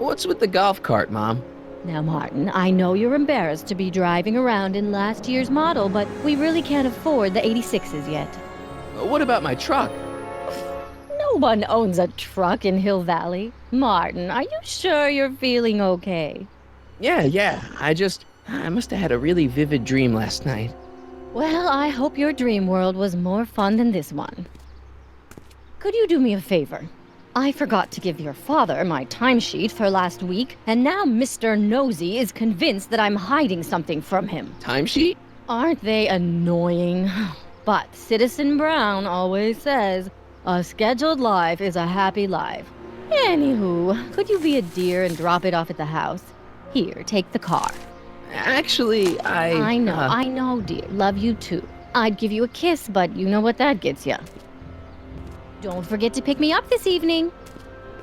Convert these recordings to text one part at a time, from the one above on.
What's with the golf cart, Mom? Now, Martin, I know you're embarrassed to be driving around in last year's model, but we really can't afford the 86s yet. What about my truck? No one owns a truck in Hill Valley. Martin, are you sure you're feeling okay? Yeah. I must have had a really vivid dream last night. Well, I hope your dream world was more fun than this one. Could you do me a favor? I forgot to give your father my timesheet for last week, and now Mr. Nosy is convinced that I'm hiding something from him. Timesheet? Aren't they annoying? But Citizen Brown always says, a scheduled life is a happy life. Anywho, could you be a dear and drop it off at the house? Here, take the car. Actually, I know, dear. Love you too. I'd give you a kiss, but you know what that gets ya. Don't forget to pick me up this evening.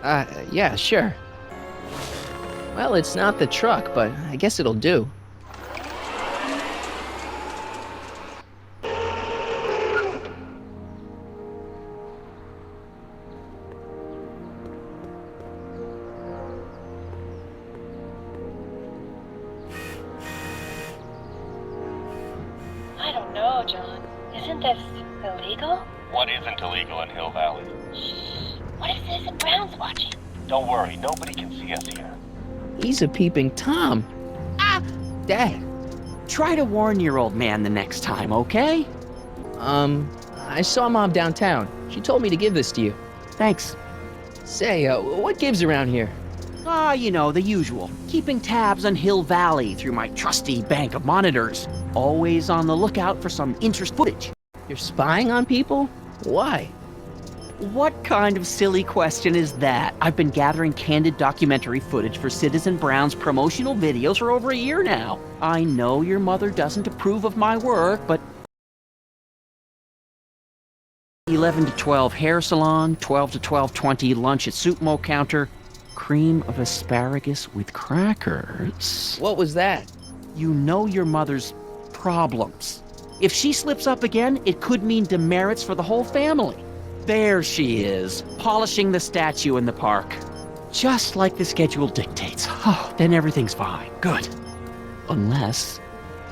Yeah, sure. Well, it's not the truck, but I guess it'll do. I don't know, John. Isn't this illegal? What isn't illegal in Hill Valley? Shh. What if Citizen Brown's watching? Don't worry, nobody can see us here. He's a peeping Tom. Ah! Dad. Try to warn your old man the next time, okay? I saw Mom downtown. She told me to give this to you. Thanks. Say, what gives around here? You know, the usual. Keeping tabs on Hill Valley through my trusty bank of monitors. Always on the lookout for some interest footage. You're spying on people? Why? What kind of silly question is that? I've been gathering candid documentary footage for Citizen Brown's promotional videos for over a year now. I know your mother doesn't approve of my work, but 11 to 12 hair salon, 12 to 12:20 lunch at soup mo counter, cream of asparagus with crackers. What was that? You know your mother's problems. If she slips up again, it could mean demerits for the whole family. There she is, polishing the statue in the park. Just like the schedule dictates. Oh, then everything's fine. Good. Unless...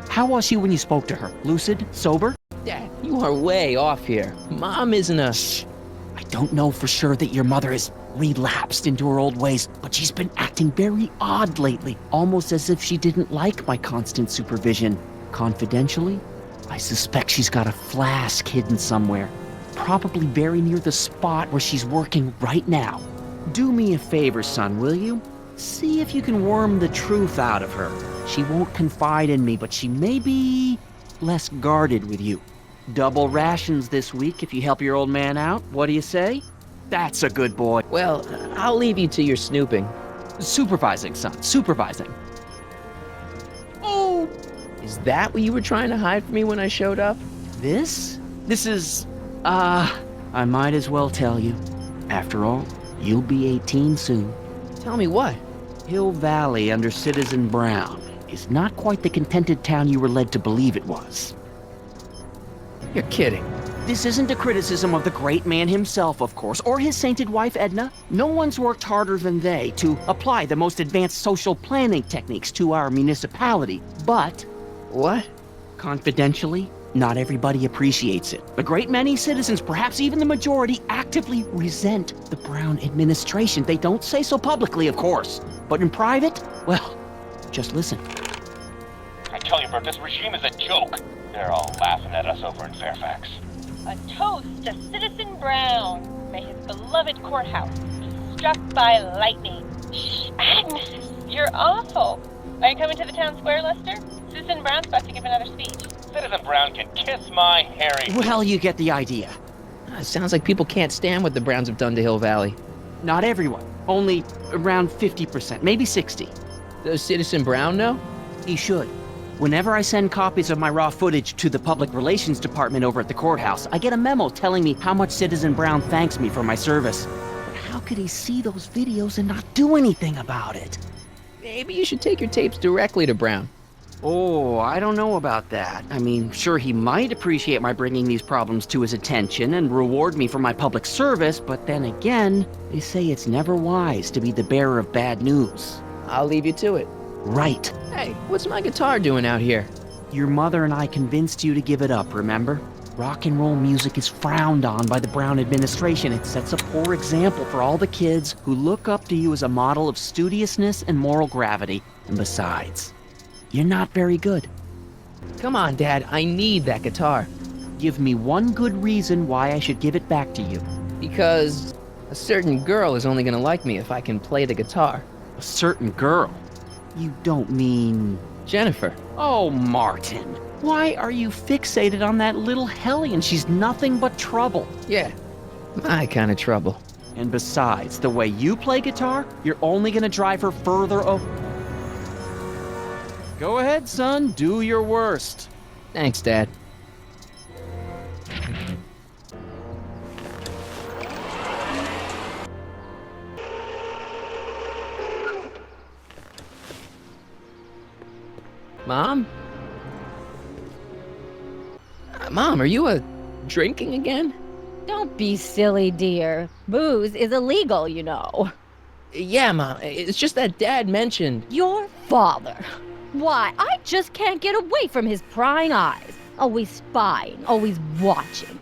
How was she when you spoke to her? Lucid? Sober? Dad, you are way off here. Mom isn't a... Shh. I don't know for sure that your mother has relapsed into her old ways, but she's been acting very odd lately, almost as if she didn't like my constant supervision. Confidentially, I suspect she's got a flask hidden somewhere, probably very near the spot where she's working right now. Do me a favor, son, will you? See if you can worm the truth out of her. She won't confide in me, but she may be less guarded with you. Double rations this week if you help your old man out. What do you say? That's a good boy. Well, I'll leave you to your snooping. Supervising, son, supervising. Oh! Is that what you were trying to hide from me when I showed up? This is, I might as well tell you. After all, you'll be 18 soon. Tell me what? Hill Valley under Citizen Brown is not quite the contented town you were led to believe it was. You're kidding. This isn't a criticism of the great man himself, of course, or his sainted wife, Edna. No one's worked harder than they to apply the most advanced social planning techniques to our municipality, but... What? Confidentially, not everybody appreciates it. A great many citizens, perhaps even the majority, actively resent the Brown administration. They don't say so publicly, of course. But in private, well, just listen. I tell you, Bert, this regime is a joke. They're all laughing at us over in Fairfax. A toast to Citizen Brown. May his beloved courthouse be struck by lightning. Shh, Agnes, you're awful. Are you coming to the town square, Lester? Citizen Brown's about to give another speech. Citizen Brown can kiss my Harry. Well, you get the idea. It sounds like people can't stand what the Browns have done to Hill Valley. Not everyone. Only around 50%, maybe 60. Does Citizen Brown know? He should. Whenever I send copies of my raw footage to the Public Relations Department over at the courthouse, I get a memo telling me how much Citizen Brown thanks me for my service. But how could he see those videos and not do anything about it? Maybe you should take your tapes directly to Brown. Oh, I don't know about that. I mean, sure, he might appreciate my bringing these problems to his attention and reward me for my public service, but then again, they say it's never wise to be the bearer of bad news. I'll leave you to it. Right. Hey, what's my guitar doing out here? Your mother and I convinced you to give it up, remember? Rock and roll music is frowned on by the Brown administration. It sets a poor example for all the kids who look up to you as a model of studiousness and moral gravity. And besides, you're not very good. Come on, Dad, I need that guitar. Give me one good reason why I should give it back to you. Because a certain girl is only gonna like me if I can play the guitar. A certain girl? You don't mean... Jennifer. Oh, Martin. Why are you fixated on that little hellion? She's nothing but trouble. Yeah, my kind of trouble. And besides, the way you play guitar, you're only gonna drive her further Go ahead, son. Do your worst. Thanks, Dad. Mom? Mom, are you drinking again? Don't be silly, dear. Booze is illegal, you know. Yeah, Mom. It's just that Dad mentioned... Your father. Why, I just can't get away from his prying eyes. Always spying, always watching.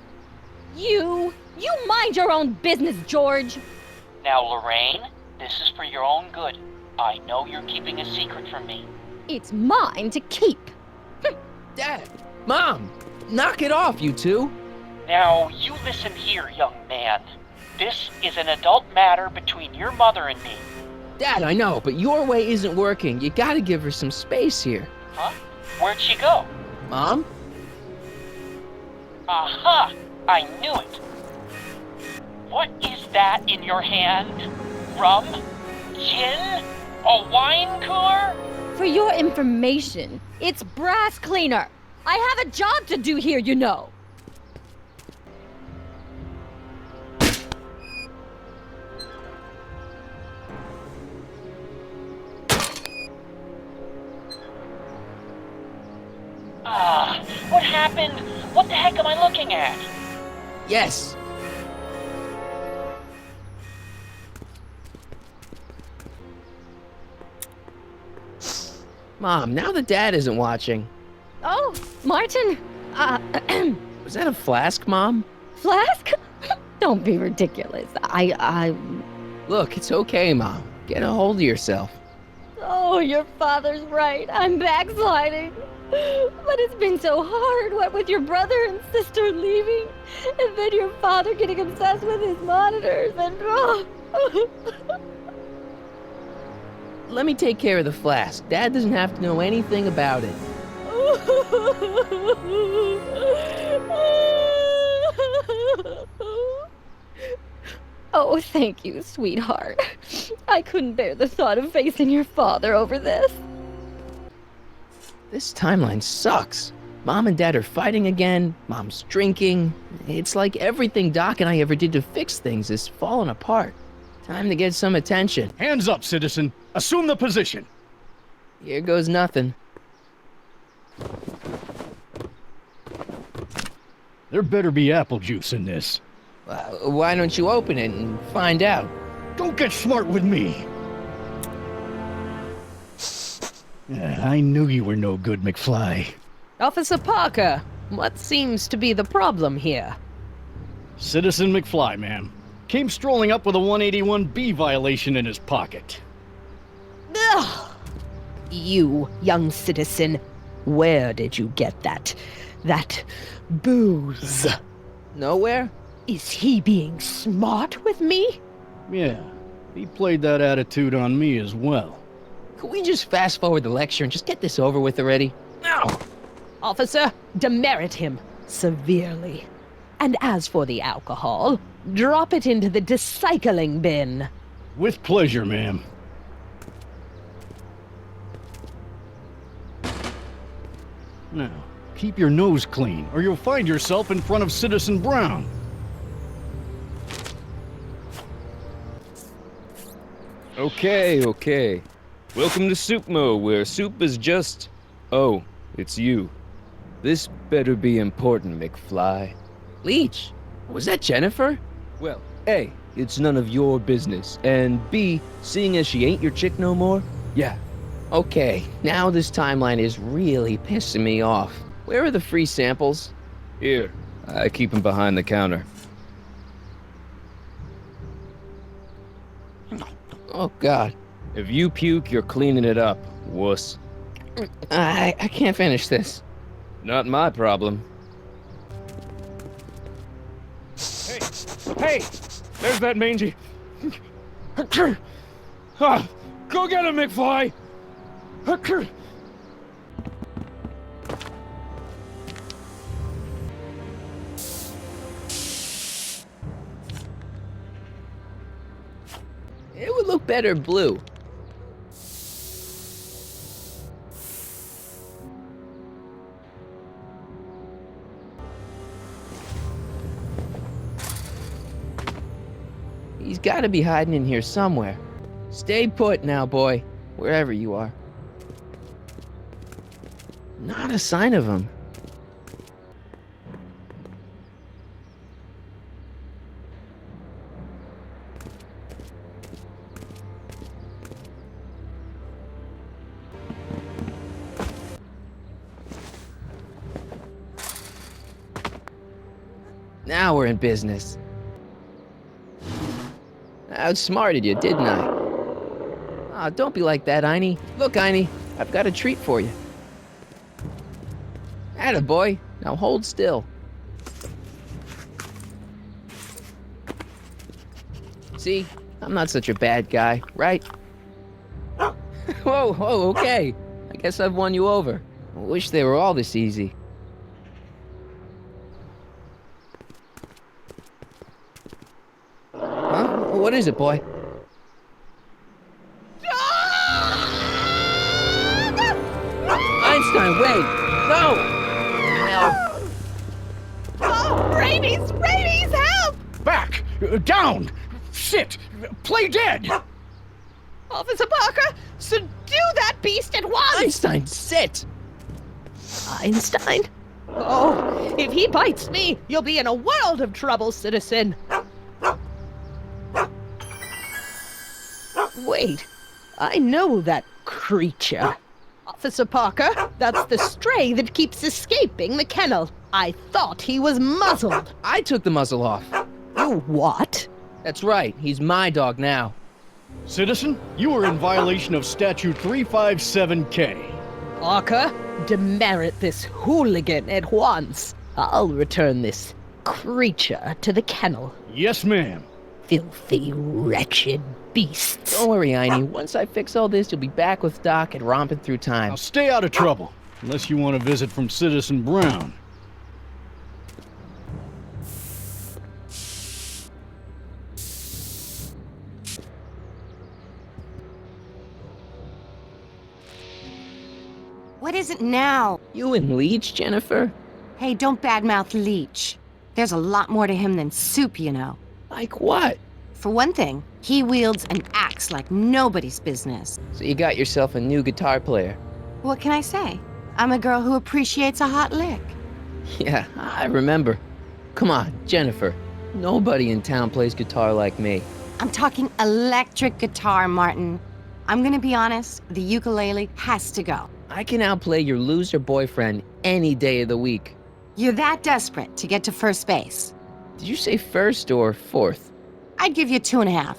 You mind your own business, George. Now, Lorraine, this is for your own good. I know you're keeping a secret from me. It's mine to keep. Dad! Mom! Knock it off, you two! Now, you listen here, young man. This is an adult matter between your mother and me. Dad, I know, but your way isn't working. You gotta give her some space here. Huh? Where'd she go? Mom? Aha! I knew it. What is that in your hand? Rum? Gin? A wine cooler? For your information, it's brass cleaner. I have a job to do here, you know. What happened? What the heck am I looking at? Yes! Mom, now that Dad isn't watching... Oh, Martin. Was that a flask, Mom? Flask? Don't be ridiculous. Look, it's okay, Mom. Get a hold of yourself. Oh, your father's right. I'm backsliding. But it's been so hard, what with your brother and sister leaving, and then your father getting obsessed with his monitors, and Let me take care of the flask. Dad doesn't have to know anything about it. Oh, thank you, sweetheart. I couldn't bear the thought of facing your father over this. This timeline sucks. Mom and Dad are fighting again. Mom's drinking. It's like everything Doc and I ever did to fix things is falling apart. Time to get some attention. Hands up, citizen. Assume the position. Here goes nothing. There better be apple juice in this. Why don't you open it and find out? Don't get smart with me. I knew you were no good, McFly. Officer Parker, what seems to be the problem here? Citizen McFly, ma'am. Came strolling up with a 181B violation in his pocket. Ugh! You, young citizen, where did you get that booze? Nowhere? Is he being smart with me? Yeah, he played that attitude on me as well. Could we just fast forward the lecture and just get this over with already? No! Officer, demerit him severely. And as for the alcohol, drop it into the recycling bin. With pleasure, ma'am. Now, keep your nose clean, or you'll find yourself in front of Citizen Brown. Okay. Welcome to Soup Mo, where soup is just Oh, it's you. This better be important, McFly. Leech, was that Jennifer? Well, A, it's none of your business, and B, seeing as she ain't your chick no more, yeah. Okay, now this timeline is really pissing me off. Where are the free samples? Here, I keep them behind the counter. Oh, God. If you puke, you're cleaning it up, wuss. I can't finish this. Not my problem. Hey! There's that mangy. Ah, go get him, McFly! It would look better blue. He's got to be hiding in here somewhere. Stay put now, boy, wherever you are. Not a sign of him. Now we're in business. I outsmarted you, didn't I? Ah, don't be like that, Einie. Look, Einie, I've got a treat for you. Attaboy. Now hold still. See? I'm not such a bad guy, right? Whoa, okay. I guess I've won you over. I wish they were all this easy. Huh? What is it, boy? Einstein, wait! No! Oh, rabies! Rabies, help! Back! Down! Sit! Play dead! Officer Parker, subdue that beast at once! Einstein, sit! Einstein? Oh, if he bites me, you'll be in a world of trouble, citizen. Wait, I know that creature. Officer Parker, that's the stray that keeps escaping the kennel. I thought he was muzzled. I took the muzzle off. You what? That's right, he's my dog now. Citizen, you are in violation of Statute 357K. Parker, demerit this hooligan at once. I'll return this creature to the kennel. Yes, ma'am. Filthy, wretched beasts. Don't worry, Einie. Once I fix all this, you'll be back with Doc and romping through time. Now stay out of trouble, unless you want a visit from Citizen Brown. What is it now? You and Leech, Jennifer? Hey, don't badmouth Leech. There's a lot more to him than soup, you know. Like what? For one thing, he wields an axe like nobody's business. So you got yourself a new guitar player. What can I say? I'm a girl who appreciates a hot lick. Yeah, I remember. Come on, Jennifer. Nobody in town plays guitar like me. I'm talking electric guitar, Martin. I'm gonna be honest, the ukulele has to go. I can outplay your loser boyfriend any day of the week. You're that desperate to get to first base. Did you say first or fourth? I'd give you 2.5.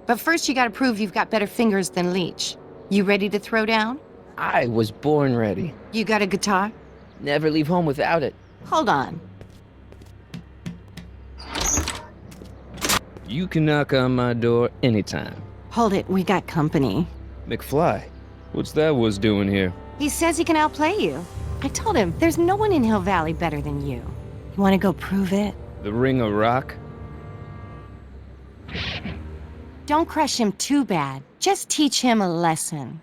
But first you gotta prove you've got better fingers than Leech. You ready to throw down? I was born ready. You got a guitar? Never leave home without it. Hold on. You can knock on my door anytime. Hold it, we got company. McFly, what's that was doing here? He says he can outplay you. I told him, there's no one in Hill Valley better than you. You wanna go prove it? The Ring of Rock? Don't crush him too bad. Just teach him a lesson.